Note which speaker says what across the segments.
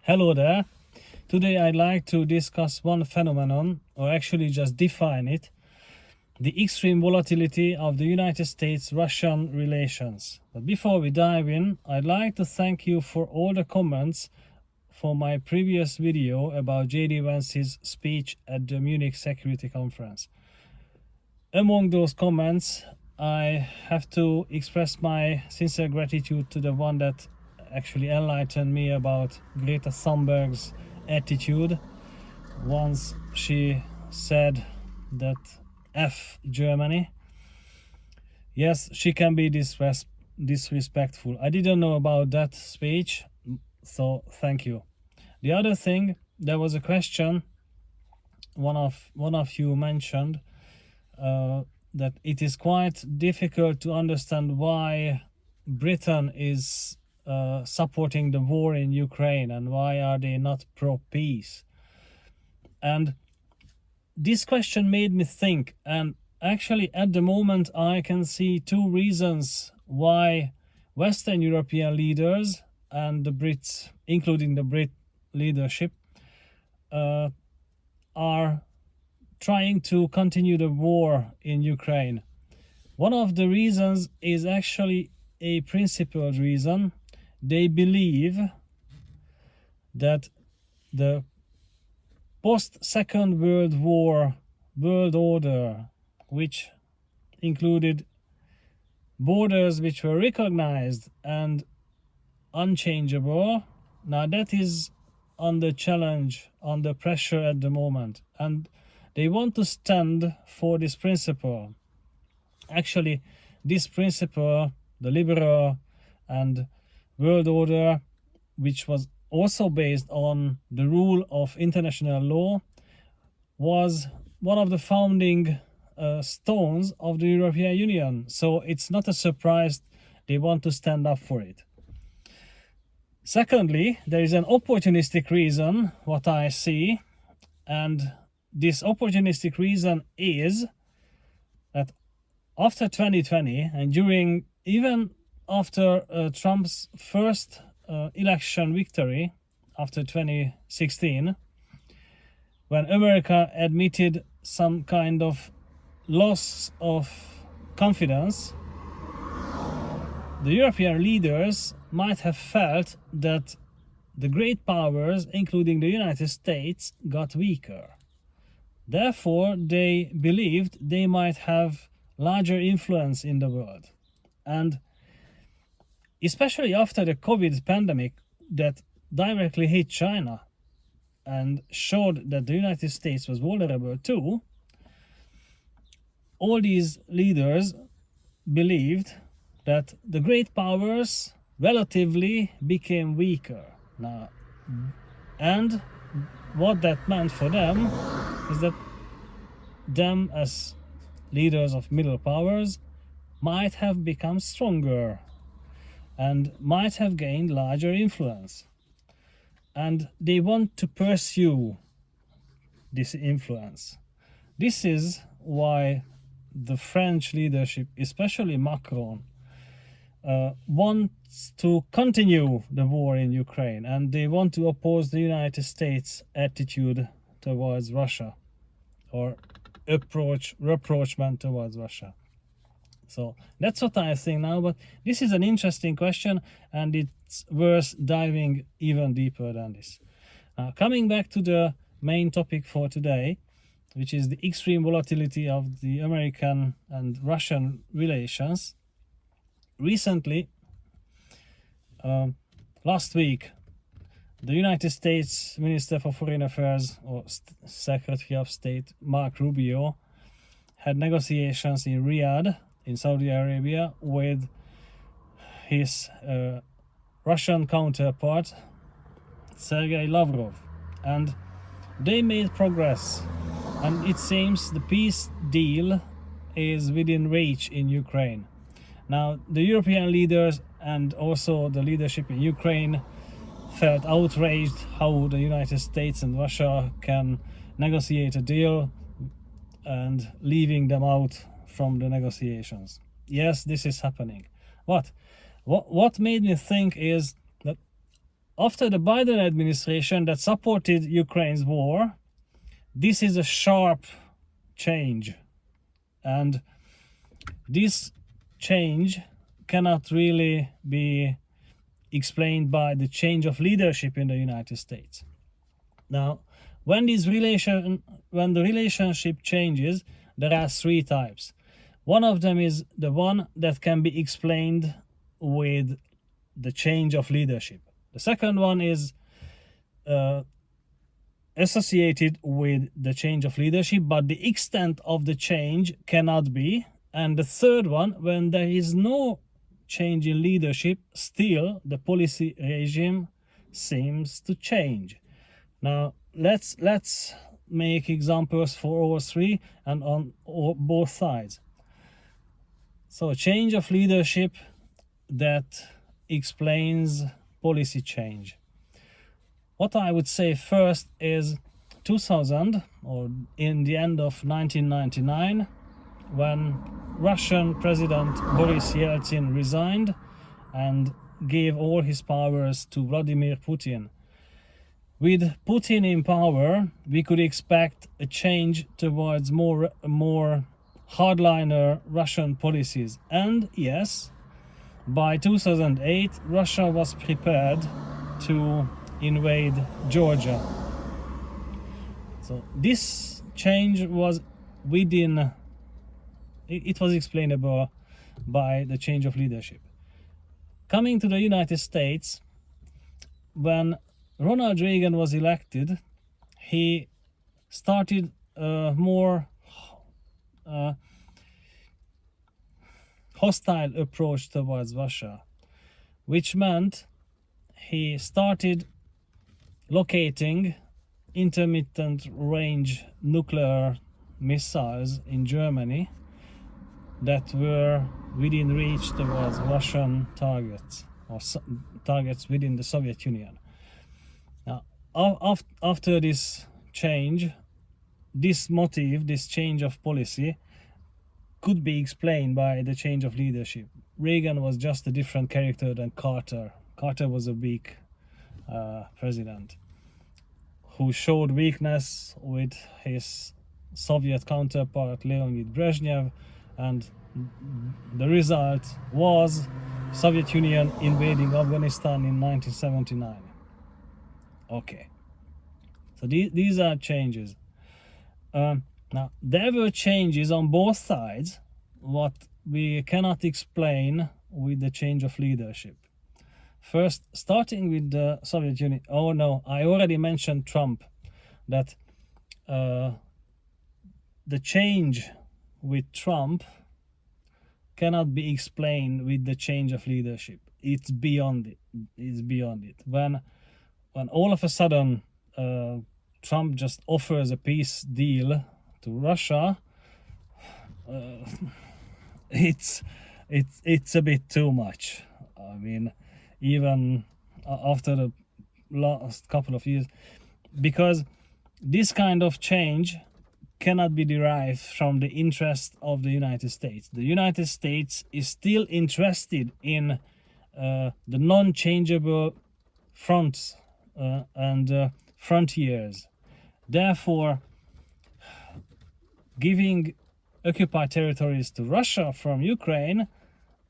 Speaker 1: Hello there. Today I'd like to discuss one phenomenon, or actually just define it, the extreme volatility of the United States-Russian relations. But before we dive in, I'd like to thank you for all the comments for my previous video about J.D. Vance's speech at the Munich Security Conference. Among those comments, I have to express my sincere gratitude to the one that actually enlightened me about Greta Thunberg's attitude. Once she said that F Germany. Yes, she can be disrespectful. I didn't know about that speech, so thank you. The other thing, there was a question one of you mentioned that it is quite difficult to understand why Britain is supporting the war in Ukraine and why are they not pro-peace. And this question made me think, and actually at the moment I can see two reasons why Western European leaders and the Brits, including the Brit leadership, are trying to continue the war in Ukraine. One of the reasons is actually a principled reason. They believe that the post-Second World War world order, which included borders which were recognized and unchangeable, now that is under challenge, under pressure at the moment, and they want to stand for this principle. Actually, this principle, the liberal and world order, which was also based on the rule of international law, was one of the founding stones of the European Union. So it's not a surprise they want to stand up for it. Secondly, there is an opportunistic reason, what I see, and this opportunistic reason is that after 2020 and during even after Trump's first election victory after 2016, when America admitted some kind of loss of confidence, the European leaders might have felt that the great powers, including the United States, got weaker. Therefore, they believed they might have larger influence in the world. And especially after the COVID pandemic that directly hit China and showed that the United States was vulnerable too, all these leaders believed that the great powers relatively became weaker. Now, and what that meant for them is that them as leaders of middle powers might have become stronger and might have gained larger influence. And they want to pursue this influence. This is why the French leadership, especially Macron, wants to continue the war in Ukraine, and they want to oppose the United States' attitude towards Russia, or rapprochement towards Russia. So that's what I think now, but this is an interesting question and it's worth diving even deeper than this. Coming back to the main topic for today, which is the extreme volatility of the American and Russian relations. Recently, last week, the United States Minister for Foreign Affairs, or Secretary of State, Mark Rubio, had negotiations in Riyadh, in Saudi Arabia, with his Russian counterpart, Sergei Lavrov. And they made progress. And it seems the peace deal is within reach in Ukraine. Now, the European leaders and also the leadership in Ukraine felt outraged how the United States and Russia can negotiate a deal and leaving them out from the negotiations. Yes, this is happening. What made me think is that after the Biden administration that supported Ukraine's war, this is a sharp change. And this change cannot really be explained by the change of leadership in the United States. Now, when the relationship changes, there are three types. One of them is the one that can be explained with the change of leadership. The second one is associated with the change of leadership, but the extent of the change cannot be. And the third one, when there is no change in leadership, still the policy regime seems to change. Now, let's make examples for all three and on both sides. So, change of leadership that explains policy change. What I would say first is 2000, or in the end of 1999, when Russian President Boris Yeltsin resigned and gave all his powers to Vladimir Putin. With Putin in power, we could expect a change towards more hardliner Russian policies. And yes, by 2008, Russia was prepared to invade Georgia. So this change was it was explainable by the change of leadership. Coming to the United States, when Ronald Reagan was elected, he started a more hostile approach towards Russia, which meant he started locating intermittent range nuclear missiles in Germany that were within reach towards Russian targets or targets within the Soviet Union. Now, after this change, this change of policy could be explained by the change of leadership. Reagan was just a different character than Carter. Carter was a weak president who showed weakness with his Soviet counterpart Leonid Brezhnev, and the result was Soviet Union invading Afghanistan in 1979. Okay, so these are changes. Now, there were changes on both sides, what we cannot explain with the change of leadership. First, starting with the Soviet Union. Oh no, I already mentioned Trump, that the change with Trump cannot be explained with the change of leadership. It's beyond it. It's beyond it. When all of a sudden Trump just offers a peace deal to Russia, it's a bit too much. I mean, even after the last couple of years, because this kind of change cannot be derived from the interest of the United States. The United States is still interested in the non-changeable fronts and frontiers. Therefore, giving occupied territories to Russia from Ukraine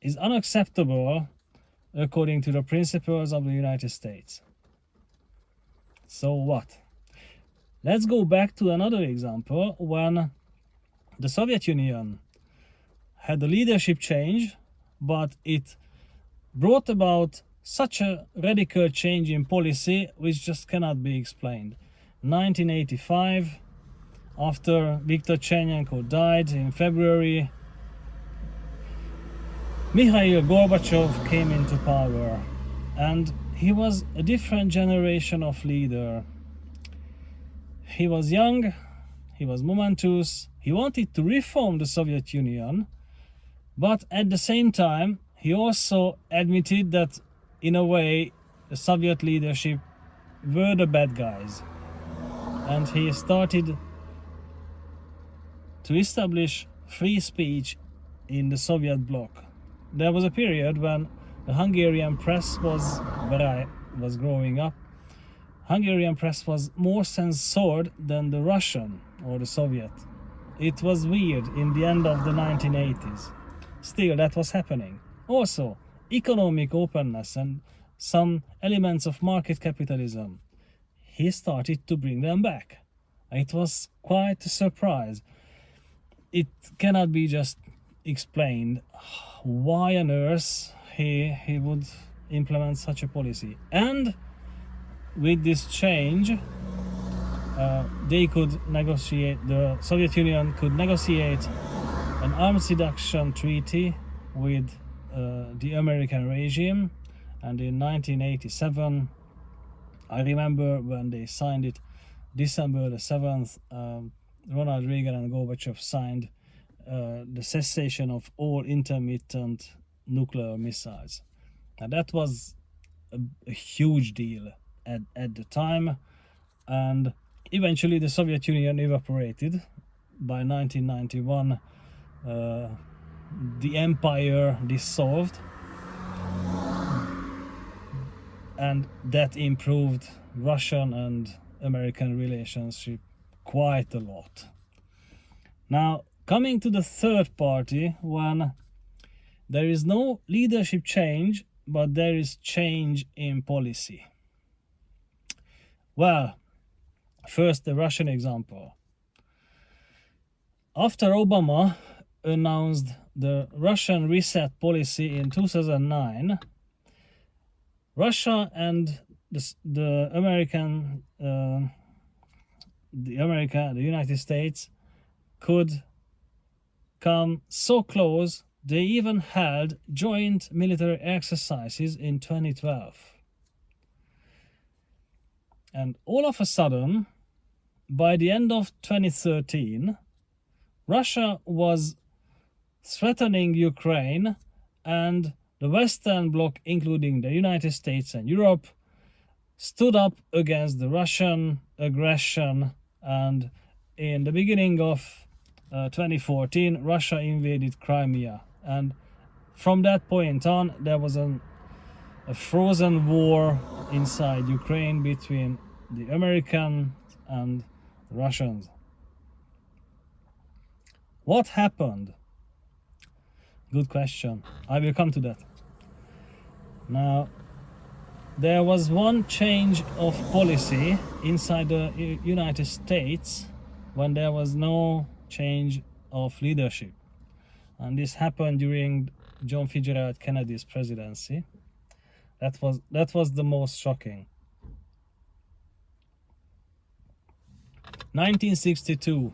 Speaker 1: is unacceptable according to the principles of the United States. So what? Let's go back to another example when the Soviet Union had a leadership change, but it brought about such a radical change in policy which just cannot be explained. 1985, after Viktor Chernenko died in February, Mikhail Gorbachev came into power, and he was a different generation of leader. He was young, he was momentous, he wanted to reform the Soviet Union, but at the same time, he also admitted that, in a way, the Soviet leadership were the bad guys. And he started to establish free speech in the Soviet bloc. There was a period when the Hungarian press was was growing up, Hungarian press was more censored than the Russian or the Soviet. It was weird in the end of the 1980s. Still, that was happening. Also, economic openness and some elements of market capitalism, he started to bring them back. It was quite a surprise. It cannot be just explained why on earth he would implement such a policy. And with this change, they could negotiate, the Soviet Union could negotiate an arms reduction treaty with the American regime. And in 1987, I remember when they signed it, December the 7th, Ronald Reagan and Gorbachev signed the cessation of all intermittent nuclear missiles. And that was a huge deal at the time, and eventually the Soviet Union evaporated. By 1991, the empire dissolved, and that improved Russian and American relationship quite a lot. Now, coming to the third party, when there is no leadership change, but there is change in policy. Well, first the Russian example. After Obama announced the Russian reset policy in 2009, Russia and the United States could come so close, they even held joint military exercises in 2012. And all of a sudden, by the end of 2013, Russia was threatening Ukraine, and the Western Bloc, including the United States and Europe, stood up against the Russian aggression. And in the beginning of 2014, Russia invaded Crimea. And from that point on, there was a frozen war inside Ukraine between the Americans and the Russians. What happened? Good question. I will come to that. Now, there was one change of policy inside the United States when there was no change of leadership. And this happened during John Fitzgerald Kennedy's presidency. That was the most shocking. 1962,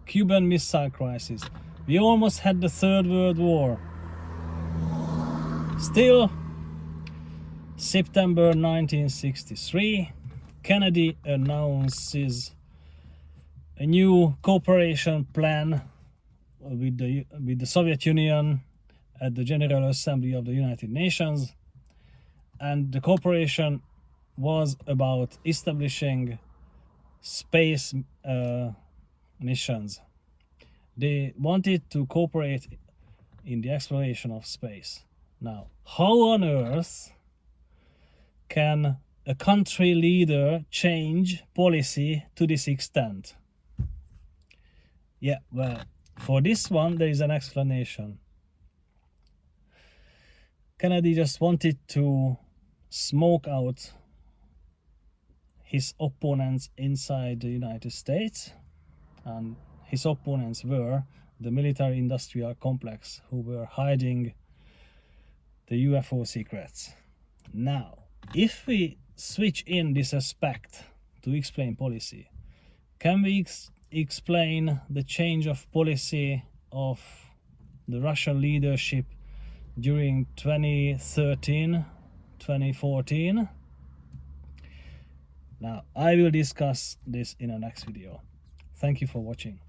Speaker 1: Cuban Missile Crisis. We almost had the Third World War. Still, September 1963, Kennedy announces a new cooperation plan with the Soviet Union at the General Assembly of the United Nations, and the cooperation was about establishing space missions. They wanted to cooperate in the exploration of space. Now, how on earth can a country leader change policy to this extent? Yeah, well, for this one, there is an explanation. Kennedy just wanted to smoke out his opponents inside the United States, and his opponents were the military industrial complex, who were hiding the UFO secrets. Now, if we switch in this aspect to explain policy, can we explain the change of policy of the Russian leadership during 2013, 2014? Now, I will discuss this in the next video. Thank you for watching.